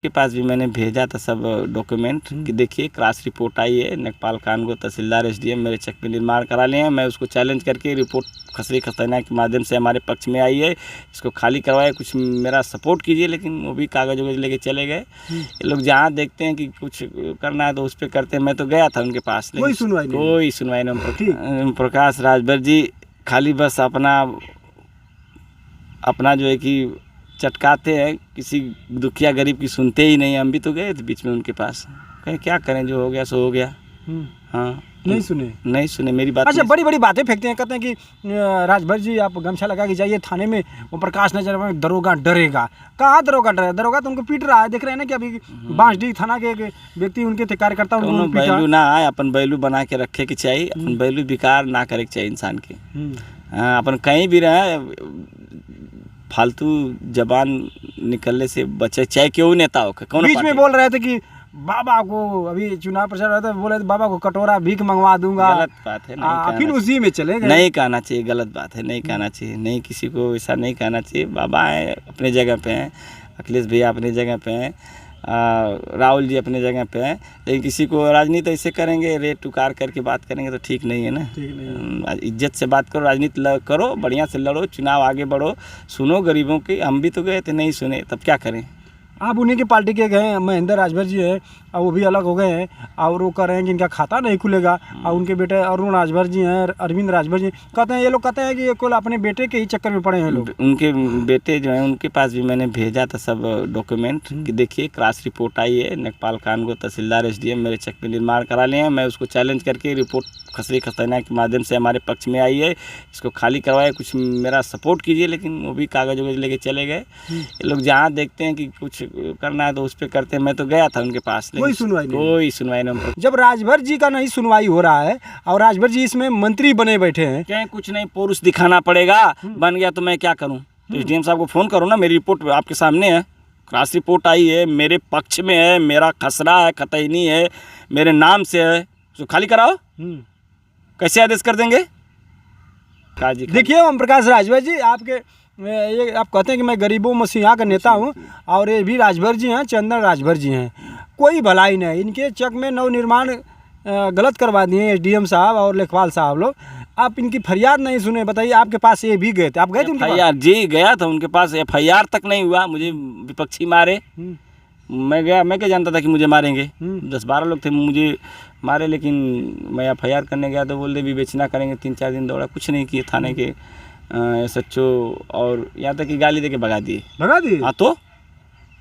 के पास भी मैंने भेजा था सब डॉक्यूमेंट कि देखिए क्रॉस रिपोर्ट आई है, नेकपाल खान को तहसीलदार एसडीएम मेरे चेक पे निर्माण करा लिए हैं। मैं उसको चैलेंज करके रिपोर्ट खसरी खतरनाक के माध्यम से हमारे पक्ष में आई है, इसको खाली करवाए, कुछ मेरा सपोर्ट कीजिए। लेकिन वो भी कागज वगज लेके चले गए। ये लोग जहाँ देखते हैं कि कुछ करना है तो उस पर करते हैं। मैं तो गया था उनके पास, कोई सुनवाई नहीं। ओम प्रकाश राजभर जी खाली बस अपना जो है कि चटकाते हैं, किसी दुखिया गरीब की सुनते ही नहीं। हम भी तो गए थे बीच में उनके पास, कहीं क्या करें, जो हो गया सो हो गया। हाँ, नहीं सुने मेरी बात। अच्छा, बड़ी बड़ी बातें फेंकते हैं, कहते हैं कि राजभर जी आप गमछा लगा के जाइए थाने में, वो प्रकाश नजर में दरोगा डरेगा। कहाँ दरोगा डरेगा? दरोगा तो उनको पीट रहा है, देख रहे हैं ना कि अभी बांसडीह थाना के एक व्यक्ति उनके थे कार्यकर्ता, उनको बैलू ना आए, अपन बैलू बना के रखे के चाहिए, अपन बैलू बेकार ना करे के चाहिए इंसान के। हाँ, अपन कहीं भी रहे फालतू जबान निकलने से बचे, चाहे क्यों नेता हो। बीच में बोल रहे थे कि बाबा को, अभी चुनाव प्रचार रहा था, बोले थे बाबा को कटोरा भीख मंगवा दूंगा। गलत बात है, नहीं फिर उसी में चले गए। नहीं कहना चाहिए, गलत बात है, नहीं कहना चाहिए, नहीं, किसी को ऐसा नहीं कहना चाहिए। बाबा है अपने जगह पे हैं, अखिलेश भैया अपनी जगह पे हैं, राहुल जी अपने जगह पे हैं। लेकिन किसी को राजनीति ऐसे करेंगे, रेट टुकार करके बात करेंगे तो ठीक नहीं है ना। ठीक नहीं, इज्जत से बात करो, राजनीति करो, बढ़िया से लड़ो, चुनाव आगे बढ़ो, सुनो गरीबों की। हम भी तो गए थे, नहीं सुने, तब क्या करें। आप उन्हीं की पार्टी के गए, महेंद्र राजभर जी हैं और वो भी अलग हो गए हैं, और वो कह रहे हैं कि इनका खाता नहीं खुलेगा। और उनके बेटे अरुण राजभर जी हैं, अरविंद राजभर जी कहते हैं, ये लोग कहते हैं कि ये केवल अपने बेटे के ही चक्कर में पड़े हैं लोग। उनके बेटे जो हैं उनके पास भी मैंने भेजा था सब डॉक्यूमेंट कि देखिए क्रॉस रिपोर्ट आई है, नेकपाल खान को तहसीलदार एसडीएम मेरे चेक पे निर्माण करा लिए हैं। मैं उसको चैलेंज करके रिपोर्ट खसरी खतरनाक के माध्यम से हमारे पक्ष में आई है, इसको खाली करवाए, कुछ मेरा सपोर्ट कीजिए। लेकिन वो भी कागज वगज लेके चले गए। ये लोग जहाँ देखते हैं कि कुछ करना है तो उस पर करते हैं। मैं तो गया था उनके पास, कोई सुनवाई नहीं। जब राजभर जी का नहीं सुनवाई हो रहा है और राजभर जी इसमें मंत्री बने बैठे हैं, क्या कुछ नहीं, पुरुष दिखाना पड़ेगा। बन गया तो मैं क्या करूं? एसडीएम साहब को फ़ोन करो ना, मेरी रिपोर्ट आपके सामने है, क्रॉस रिपोर्ट आई है, मेरे पक्ष में है, मेरा खसरा है, खतैनी है, मेरे नाम से है, तो खाली कराओ। कैसे आदेश कर देंगे? देखिए ओम प्रकाश राजभर जी, आपके ये आप कहते हैं कि मैं गरीबों मसीहा का नेता हूं, और ये भी राजभर जी हैं, चंदन राजभर जी हैं, कोई भलाई नहीं। इनके चेक में नवनिर्माण गलत करवा दिए एसडीएम साहब और लेखपाल साहब लोग। आप इनकी फरियाद नहीं सुने, बताइए। आपके पास ये भी गए थे, आप गए थे उनके पास? जी गया था उनके पास, FIR तक नहीं हुआ, मुझे विपक्षी मारे। मैं गया, मैं क्या जानता था कि मुझे मारेंगे। 10-12 लोग थे, मुझे मारे। लेकिन मैं FIR करने गया तो बोलते विवेचना करेंगे। 3-4 दिन दौड़ा, कुछ नहीं किए थाने के SHO, और यहाँ तक कि गाली दे के भगा दिए। हाँ, तो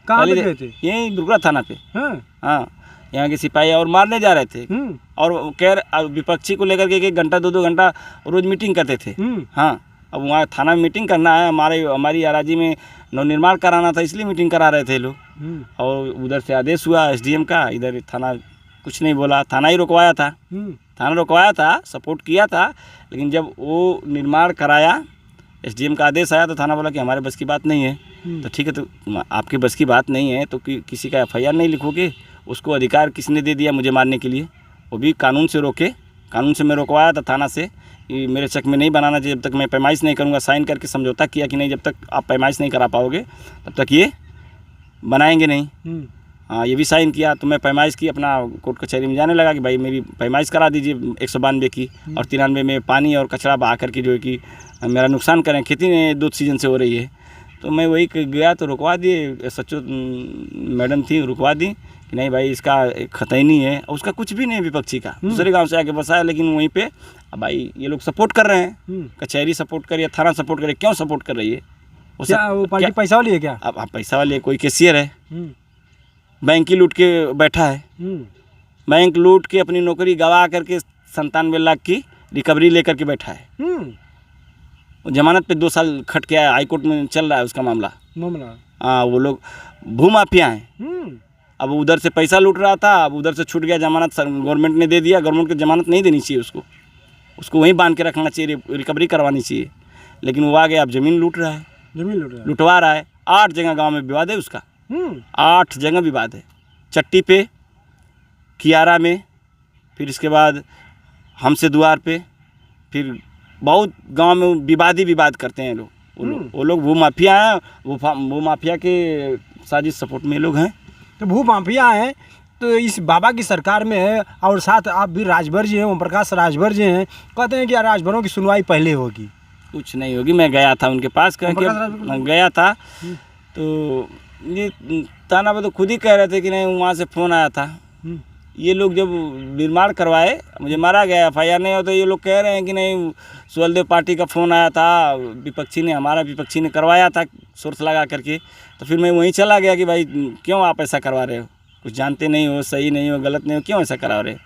कहाँ पे गए थे? यहीं दुर्गा थाना पे। हाँ, यहाँ के सिपाही और मारने जा रहे थे, और विपक्षी को लेकर के 1 घंटा 2-2 घंटा रोज मीटिंग करते थे। हाँ, अब वहाँ थाना में मीटिंग करना है, हमारी अराजी में नवनिर्माण कराना था, इसलिए मीटिंग करा रहे थे लोग। और उधर से आदेश हुआ एसडीएम का, इधर थाना कुछ नहीं बोला, थाना ही रुकवाया था। थाना रुकवाया था, सपोर्ट किया था। लेकिन जब वो निर्माण कराया, एसडीएम का आदेश आया, तो थाना बोला कि हमारे बस की बात नहीं है। तो ठीक है, तो आपके बस की बात नहीं है तो किसी का FIR नहीं लिखोगे? उसको अधिकार किसने दे दिया मुझे मारने के लिए? वो भी कानून से रोके। कानून से मैं रोकवाया था थाना से कि मेरे चेक में नहीं बनाना चाहिए, जब तक मैं पैमाइश नहीं करूँगा। साइन करके समझौता किया कि नहीं, जब तक आप पैमाइश नहीं करा पाओगे तब तक ये बनाएंगे नहीं। हाँ, ये भी साइन किया। तो मैं पैमाइश की, अपना कोर्ट कचहरी में जाने लगा कि भाई मेरी पैमाइश करा दीजिए 192 की, और 93 में पानी और कचरा बहा करके जो है कि मेरा नुकसान करें, खेती में 2 सीजन से हो रही है। तो मैं वही गया तो रुकवा दिए, SHO मैडम थी, रुकवा दी कि नहीं भाई इसका खतैनी है, और उसका कुछ भी नहीं, विपक्षी का दूसरे गांव से आके बसाया। लेकिन वहीं पे अब भाई ये लोग सपोर्ट कर रहे हैं, कचहरी सपोर्ट कर रही है, थाना सपोर्ट कर रही है। क्यों सपोर्ट कर रही है? वो पार्टी पैसा वाली है क्या? अब पैसा वाली है, कोई कैशियर है, बैंक ही लूट के बैठा है। बैंक लूट के अपनी नौकरी गवा करके 97 लाख की रिकवरी लेकर के बैठा है। जमानत पे 2 साल खट के आया, हाईकोर्ट में चल रहा है उसका मामला। हाँ, वो लोग भूमाफिया हैं। अब उधर से पैसा लूट रहा था, अब उधर से छूट गया, जमानत गवर्नमेंट ने दे दिया। गवर्नमेंट को जमानत नहीं देनी चाहिए, उसको वहीं बांध के रखना चाहिए, रिकवरी करवानी चाहिए। लेकिन वो आ गया, अब ज़मीन लूट रहा है, लुटवा रहा है। 8 जगह गाँव में विवाद है उसका, 8 जगह विवाद है। चट्टी पे, कियारा में, फिर इसके बाद हमसे द्वार पे, फिर बहुत गांव में विवाद ही विवाद करते हैं लोग। वो लोग वो माफिया हैं, वो माफिया के साजिश सपोर्ट में लोग हैं। तो भू माफिया हैं तो इस बाबा की सरकार में है, और साथ आप भी राजभर जी हैं, ओम प्रकाश राजभर जी हैं, कहते हैं कि राजभरों की सुनवाई पहले होगी। कुछ नहीं होगी। मैं गया था उनके पास, कह के गया था, तो ये थाना पे तो खुद ही कह रहे थे कि नहीं वहाँ से फ़ोन आया था। ये लोग जब निर्माण करवाए, मुझे मारा गया, FIR नहीं हो, तो ये लोग कह रहे हैं कि नहीं सुहलदेव पार्टी का फ़ोन आया था, हमारा विपक्षी ने करवाया था सोर्स लगा करके। तो फिर मैं वहीं चला गया कि भाई क्यों आप ऐसा करवा रहे हो, कुछ जानते नहीं हो, सही नहीं हो, गलत नहीं हो, क्यों ऐसा करा रहे हो।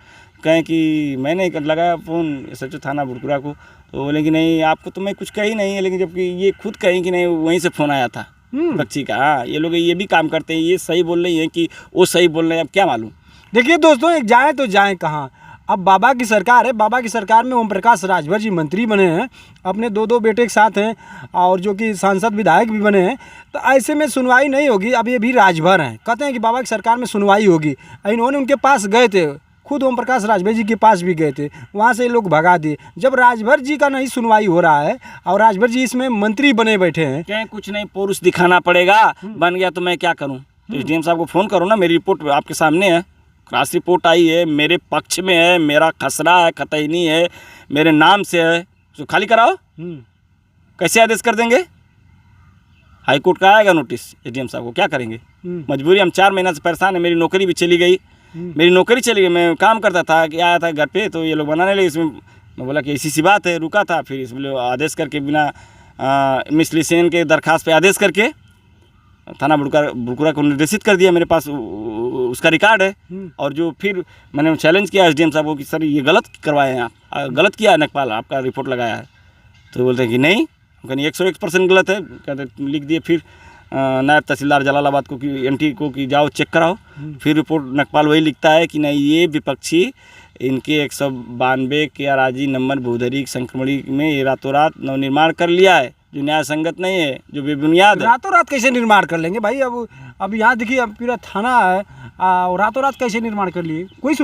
कहें कि मैंने लगाया फ़ोन SHO थाना बुरकुरा को, तो बोले कि नहीं आपको तो मैं कुछ कही नहीं है, लेकिन जबकि ये खुद कहीं कि नहीं वहीं से फ़ोन आया था विपक्षी का। हाँ, ये लोग ये भी काम करते हैं, ये सही बोल रही हैं कि वो सही बोल रहे हैं, अब क्या मालूम। देखिए दोस्तों, एक जाएँ तो जाएँ कहाँ। अब बाबा की सरकार है, बाबा की सरकार में ओम प्रकाश राजभर जी मंत्री बने हैं, अपने 2 बेटे के साथ हैं, और जो कि सांसद विधायक भी बने हैं। तो ऐसे में सुनवाई नहीं होगी। अब ये भी राजभर हैं, कहते हैं कि बाबा की सरकार में सुनवाई होगी। इन्होंने उनके पास गए थे, खुद ओम प्रकाश राजभर जी के पास भी गए थे, वहाँ से ये लोग भगा दिए। जब राजभर जी का नहीं सुनवाई हो रहा है और राजभर जी इसमें मंत्री बने बैठे हैं, क्या कुछ नहीं, पुरुष दिखाना पड़ेगा, बन गया तो मैं क्या करूँ। तो SDM साहब को फ़ोन करो ना, मेरी रिपोर्ट आपके सामने है, क्रॉस रिपोर्ट आई है, मेरे पक्ष में है, मेरा खसरा है, खतैनी है, मेरे नाम से है, तो खाली कराओ। कैसे आदेश कर देंगे। हाई कोर्ट का आएगा नोटिस, SDM साहब को क्या करेंगे। मजबूरी, हम 4 महीना से परेशान है, मेरी नौकरी भी चली गई, मैं काम करता था कि आया था घर पे, तो ये लोग बनाने लगे। इसमें मैं बोला कि ऐसी सी बात है, रुका था, फिर इसमें आदेश करके बिना मिसलिसिएशन के दरखास्त पे आदेश करके थाना बुरकुरा को निर्देशित कर दिया। मेरे पास उसका रिकॉर्ड है। और जो फिर मैंने चैलेंज किया SDM साहब को कि सर ये गलत करवाए हैं आप, गलत किया है नकपाल, आपका रिपोर्ट लगाया है। तो बोलते हैं कि नहीं, कहीं 101% गलत है। कहते लिख दिए फिर नायब तहसीलदार जलालाबाद को कि NT को कि जाओ चेक कराओ। फिर रिपोर्ट नकपाल वही लिखता है कि नहीं ये विपक्षी इनके 192 के अराजी नंबर भूधरी संक्रमणी में ये रातों रात नवनिर्माण कर लिया है, जो न्याय संगत नहीं है, जो बेबुनियाद है। रातों रात कैसे निर्माण कर लेंगे भाई। अब यहाँ देखिए, अब पूरा थाना है और रातों रात कैसे निर्माण कर लिए, कोई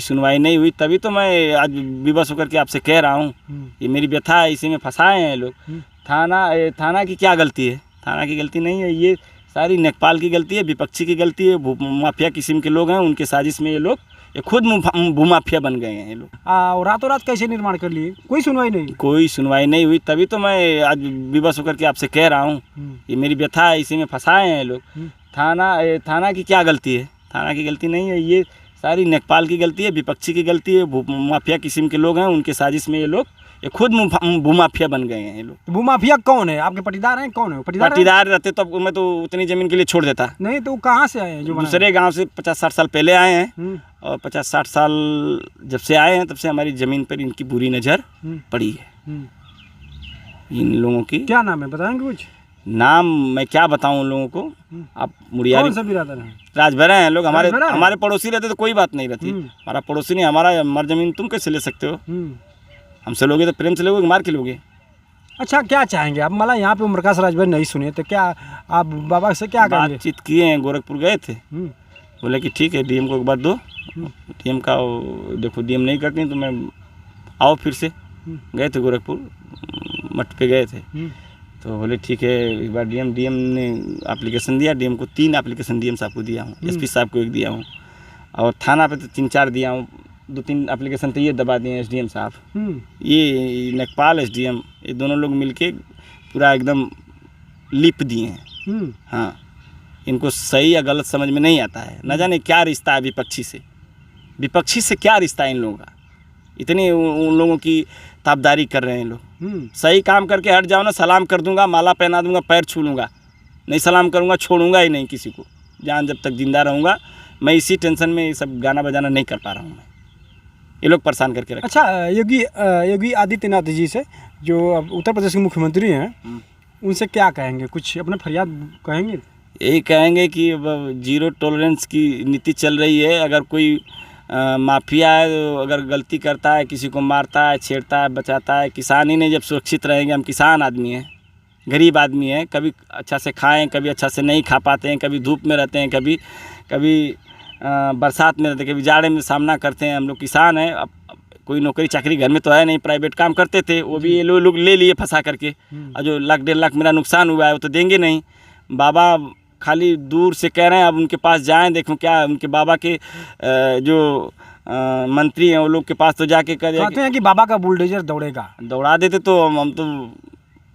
सुनवाई नहीं हुई। तभी तो मैं आज विवश होकर के आपसे कह रहा हूँ, ये मेरी व्यथा है, इसी में फंसाए हैं लोग। थाना की क्या गलती है, थाना की गलती नहीं है, ये सारी नकपाल की गलती है, विपक्षी की गलती है। भूमाफिया किस्म के लोग हैं, उनके साजिश में ये खुद भूमाफिया बन गए हैं ये लोग। और रातों रात कैसे निर्माण कर लिए, कोई सुनवाई नहीं हुई। तभी तो मैं आज विवश होकर के आपसे कह रहा हूँ, ये मेरी व्यथा है, इसी में फंसाए हैं लोग। थाना की क्या गलती है, थाना की गलती नहीं है, ये सारी नकपाल की गलती है, विपक्षी की गलती है। भूमाफिया किस्म के लोग हैं, उनके साजिश में ये खुद भूमाफिया बन गए हैं ये लोग। तो भूमाफिया कौन है, आपके पट्टीदार हैं, कौन है पट्टीदार रहते तो मैं तो उतनी ज़मीन के लिए छोड़ देता। नहीं तो कहाँ से आए हैं, जो दूसरे गांव से 50-60 साल पहले आए हैं, और 50-60 साल जब से आए हैं तब से हमारी ज़मीन पर इनकी बुरी नज़र पड़ी है। इन लोगों की क्या नाम है, बताएंगे कुछ नाम? मैं क्या बताऊं उन लोगों को। आप मुड़ियारी राजभर हैं लोग, हमारे पड़ोसी रहते तो कोई बात नहीं रहती। हमारा पड़ोसी नहीं, हमारा मर ज़मीन तुम कैसे ले सकते हो। हमसे लोगे तो प्रेम से लोगे, मार के लोगे। अच्छा, क्या चाहेंगे आप? मतलब यहाँ पे ओम प्रकाश राजभर नहीं सुने तो क्या आप बाबा से क्या करेंगे? बातचीत किए हैं, गोरखपुर गए थे, बोले कि ठीक है DM को एक बार दो, DM का देखो DM नहीं करती तो मैं आओ फिर से। गए थे गोरखपुर, मठ पे गए थे, तो बोले ठीक है एक बार DM ने एप्लीकेशन दिया। DM को 3 एप्लीकेशन DM साहब को दिया हूँ, SP साहब को 1 दिया हूँ, और थाना पे तो 3-4 दिया हूँ। 2-3 एप्लीकेशन तो ये दबा दिए SDM साहब। ये नकपाल SDM ये दोनों लोग मिलके पूरा एकदम लिप दिए हैं। हाँ, इनको सही या गलत समझ में नहीं आता है। न जाने क्या रिश्ता है विपक्षी से क्या रिश्ता है इन लोगों का। इतनी उन लोगों की ताबदारी कर रहे हैं लोग। सही काम करके हट जाओ ना, सलाम कर दूंगा, माला पहना दूंगा, पैर छू लूँगा, नहीं सलाम करूँगा, छोड़ूंगा ही नहीं किसी को। जान जब तक जिंदा रहूँगा। मैं इसी टेंशन में ये सब गाना बजाना नहीं कर पा रहा हूँ। मैं ये लोग परेशान करके रखे। अच्छा, योगी आदित्यनाथ जी से, जो अब उत्तर प्रदेश के मुख्यमंत्री हैं, उनसे क्या कहेंगे, कुछ अपना फरियाद कहेंगे? यही कहेंगे कि जीरो टॉलरेंस की नीति चल रही है। अगर कोई माफिया है, तो अगर गलती करता है, किसी को मारता है, छेड़ता है, बचाता है, किसान ही नहीं जब सुरक्षित रहेंगे। हम किसान आदमी हैं, गरीब आदमी हैं, कभी अच्छा से खाएं, कभी अच्छा से नहीं खा पाते हैं, कभी धूप में रहते हैं, कभी बरसात में रहते, कभी जाड़े में सामना करते हैं। हम लोग किसान हैं। अब कोई नौकरी चाकरी घर में तो है नहीं, प्राइवेट काम करते थे, वो भी ये लोग ले लिए फंसा करके। और जो 1.5 लाख मेरा नुकसान हुआ है वो तो देंगे नहीं। बाबा खाली दूर से कह रहे हैं, अब उनके पास जाएं, देखो क्या उनके बाबा के जो मंत्री हैं वो लोग के पास तो जाके कहते हैं कि बाबा का बुलडोजर दौड़ेगा। दौड़ा देते तो हम तो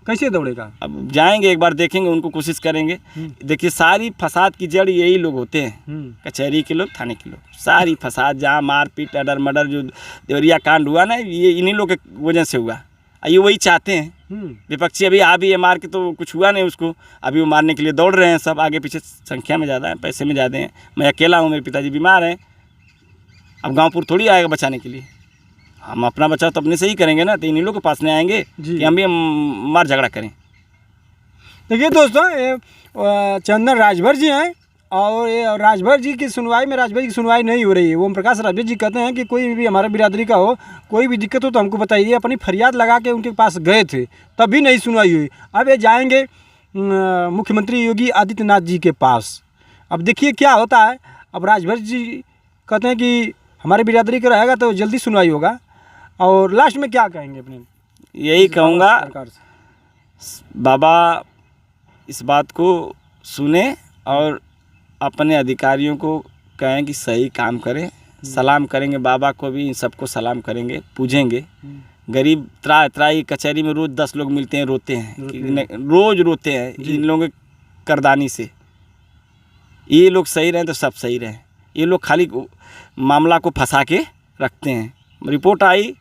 कैसे दौड़ेगा? अब जाएंगे, एक बार देखेंगे, उनको कोशिश करेंगे। देखिए सारी फसाद की जड़ यही लोग होते हैं, कचहरी के लोग, थाने के लोग। सारी फसाद जहाँ मारपीट, अडर मर्डर, जो देवरिया कांड हुआ ना, ये इन्हीं लोग के वजह से हुआ। ये वही चाहते हैं विपक्षी। अभी आ भी है मार के, तो कुछ हुआ नहीं उसको, अभी वो मारने के लिए दौड़ रहे हैं सब। आगे पीछे संख्या में ज़्यादा है, पैसे में ज़्यादा हैं। मैं अकेला हूँ, मेरे पिताजी बीमार हैं। अब गाँवपुर थोड़ी आएगा बचाने के लिए। हम अपना बचाव तो अपने से ही करेंगे ना, तो इन्हीं लोग के पास नहीं आएंगे कि हम भी मार झगड़ा करें। देखिए दोस्तों, ये चंदन राजभर जी हैं और ये राजभर जी की सुनवाई नहीं हो रही है। ओम प्रकाश राजभर जी कहते हैं कि कोई भी हमारे बिरादरी का हो, कोई भी दिक्कत हो तो हमको बताइए। अपनी फरियाद लगा के उनके पास गए थे, तब भी नहीं सुनवाई हुई। अब ये जाएंगे मुख्यमंत्री योगी आदित्यनाथ जी के पास। अब देखिए क्या होता है। अब राजभर जी कहते हैं कि हमारे बिरादरी का रहेगा तो जल्दी सुनवाई होगा। और लास्ट में क्या कहेंगे अपने? यही कहूँगा, बाबा इस बात को सुने और अपने अधिकारियों को कहें कि सही काम करें। सलाम करेंगे बाबा को भी, इन सबको सलाम करेंगे, पूजेंगे। गरीब त्राई कचहरी में रोज़ 10 लोग मिलते हैं, रोते हैं, रोज़ रोते हैं इन लोगों के करदानी से। ये लोग सही रहें तो सब सही रहें। ये लोग खाली मामला को फंसा के रखते हैं। रिपोर्ट आई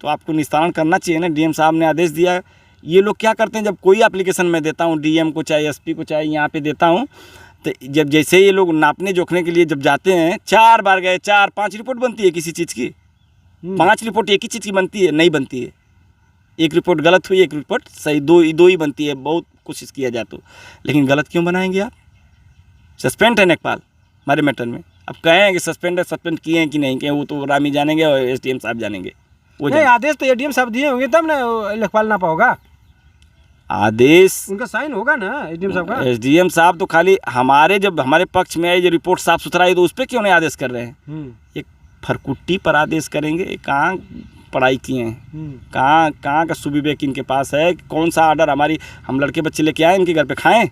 तो आपको निस्तारण करना चाहिए ना, डीएम साहब ने आदेश दिया। ये लोग क्या करते हैं, जब कोई एप्लीकेशन मैं देता हूँ डीएम को, चाहे एसपी को, चाहे यहाँ पे देता हूँ, तो जब जैसे ये लोग नापने जोखने के लिए जब जाते हैं, 4 बार गए, 4-5 रिपोर्ट बनती है किसी चीज़ की। 5 रिपोर्ट एक ही चीज़ की बनती है, नहीं बनती है। एक रिपोर्ट गलत हुई, एक रिपोर्ट सही, दो ही बनती है। बहुत कोशिश किया जाए तो, लेकिन गलत क्यों बनाएंगे आप? सस्पेंड है नेकपाल हमारे मैटर में। अब कहें कि सस्पेंड किए हैं कि नहीं किए, वो तो रामी जानेंगे और एसडीएम साहब जानेंगे। वो नहीं, आदेश तो एडीएम साहब दिए होंगे तब ना लेखपाल ना पाओगा। आदेश उनका साइन होगा ना एसडीएम साहब का। एसडीएम साहब तो खाली जब हमारे पक्ष में आई जो रिपोर्ट साफ सुथरा है, तो उस पर क्यों नहीं आदेश कर रहे हैं? एक फरकुट्टी पर आदेश करेंगे। कहाँ पढ़ाई किए हैं, कहाँ का सुविवेक इनके पास है? कौन सा आर्डर हम लड़के बच्चे लेके आए इनके घर पे खाएं?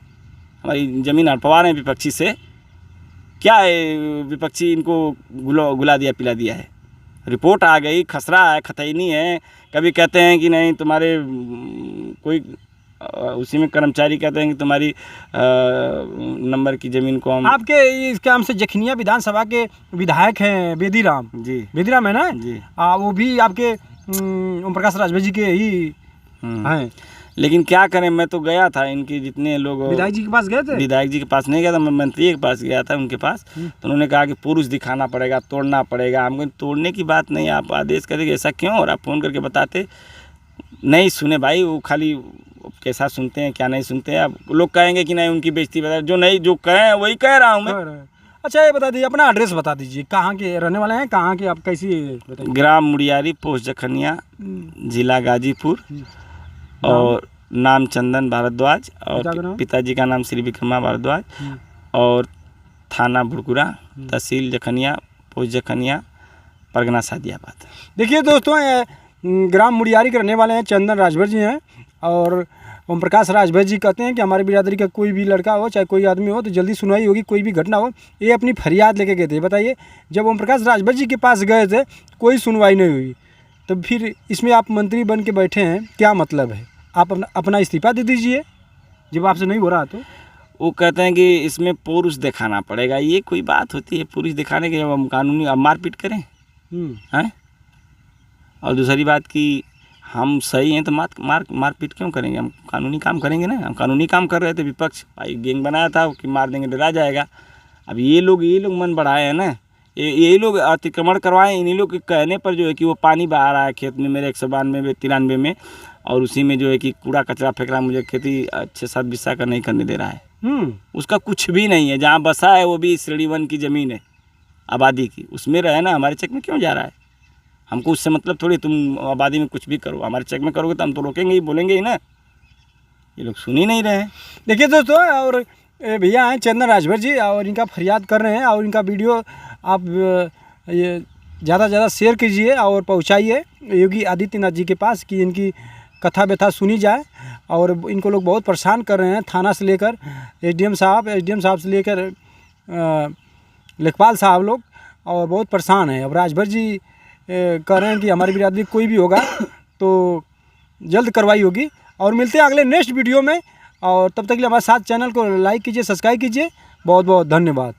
हमारी ज़मीन हड़पवा रहे हैं विपक्षी से। क्या है, विपक्षी इनको गुला दिया पिला दिया है। रिपोर्ट आ गई, खसरा है, खतैनी है। कभी कहते हैं कि नहीं तुम्हारे कोई उसी में कर्मचारी कहते हैं कि तुम्हारी नंबर की ज़मीन को हम आपके इस काम से जखनिया विधानसभा के विधायक हैं बेदीराम जी, बेदीराम है ना जी, वो भी आपके ओम प्रकाश राजभर जी के ही हैं। लेकिन क्या करें, मैं तो गया था इनके जितने लोग। विधायक जी के पास गए थे? विधायक जी के पास नहीं गया था, मैं मंत्री के पास गया था, उनके पास। तो उन्होंने कहा कि पुरुष दिखाना पड़ेगा, तोड़ना पड़ेगा। हमको तोड़ने की बात नहीं, आप आदेश करेंगे ऐसा क्यों? और आप फ़ोन करके बताते नहीं। सुने भाई, वो खाली कैसा सुनते हैं क्या नहीं सुनते हैं। अब लोग कहेंगे कि नहीं उनकी बेइज्जती बता, जो कहें वही कह रहा हूँ मैं। अच्छा ये बता दीजिए, अपना एड्रेस बता दीजिए, कहाँ के रहने वाले हैं, कहाँ के, आप कैसी बताइए? ग्राम मुड़ियारी, पोस्ट जखनिया, जिला गाजीपुर, और नाम चंदन भारद्वाज, और पिताजी का नाम श्री विक्रमा भारद्वाज, और थाना भुड़कुरा, तहसील जखनिया, पोस्ट जखनिया, परगना सादियाबाद। देखिए दोस्तों, ग्राम मुड़ियारी के रहने वाले हैं चंदन राजभर जी हैं। और ओम प्रकाश राजभर जी कहते हैं कि हमारी बिरादरी का कोई भी लड़का हो, चाहे कोई आदमी हो, तो जल्दी सुनवाई होगी। कोई भी घटना हो, ये अपनी फरियाद लेके गए थे। बताइए, जब ओम प्रकाश राजभर जी के पास गए थे कोई सुनवाई नहीं हुई, तो फिर इसमें आप मंत्री बन के बैठे हैं, क्या मतलब है? आप अपना इस्तीफा दे दीजिए जब आपसे नहीं हो रहा तो। वो कहते हैं कि इसमें पुरुष दिखाना पड़ेगा। ये कोई बात होती है पुरुष दिखाने के? जब हम कानूनी अब मारपीट करें हैं? और दूसरी बात कि हम सही हैं तो मारपीट क्यों करेंगे? हम कानूनी काम करेंगे ना। हम कानूनी काम कर रहे थे। विपक्ष भाई गैंग बनाया था कि मार देंगे, डरा जाएगा। अब ये लोग मन बढ़ाए हैं ना, यही लोग अतिक्रमण करवाएं। इन्हीं लोग के कहने पर जो है कि वो पानी बहा रहा है खेत में मेरे 192-93 में, और उसी में जो है कि कूड़ा कचरा फेंक रहा है। मुझे खेती 6-7 बिस्सा का नहीं करने दे रहा है। उसका कुछ भी नहीं है। जहाँ बसा है वो भी श्रेणी 1 की ज़मीन है आबादी की, उसमें रहे ना। हमारे चेक में क्यों जा रहा है? हमको उससे मतलब थोड़ी तुम आबादी में कुछ भी करो, हमारे चेक में करोगे तो हम तो रोकेंगे ही, बोलेंगे ही ना। ये लोग सुन ही नहीं रहे हैं। देखिए दोस्तों, और भैया हैं चंदन राजभर जी, और इनका फरियाद कर रहे हैं, और इनका वीडियो आप ये ज़्यादा से ज़्यादा शेयर कीजिए और पहुंचाइए योगी आदित्यनाथ जी के पास कि इनकी कथा व्यथा सुनी जाए और इनको लोग बहुत परेशान कर रहे हैं, थाना से लेकर एसडीएम साहब से लेकर लेखपाल साहब लोग, और बहुत परेशान हैं। अब राजभर जी कह रहे हैं कि हमारी बिरादरी कोई भी होगा तो जल्द कार्रवाई होगी। और मिलते हैं अगले नेक्स्ट वीडियो में, और तब तक के लिए हमारे साथ चैनल को लाइक कीजिए, सब्सक्राइब कीजिए। बहुत बहुत धन्यवाद।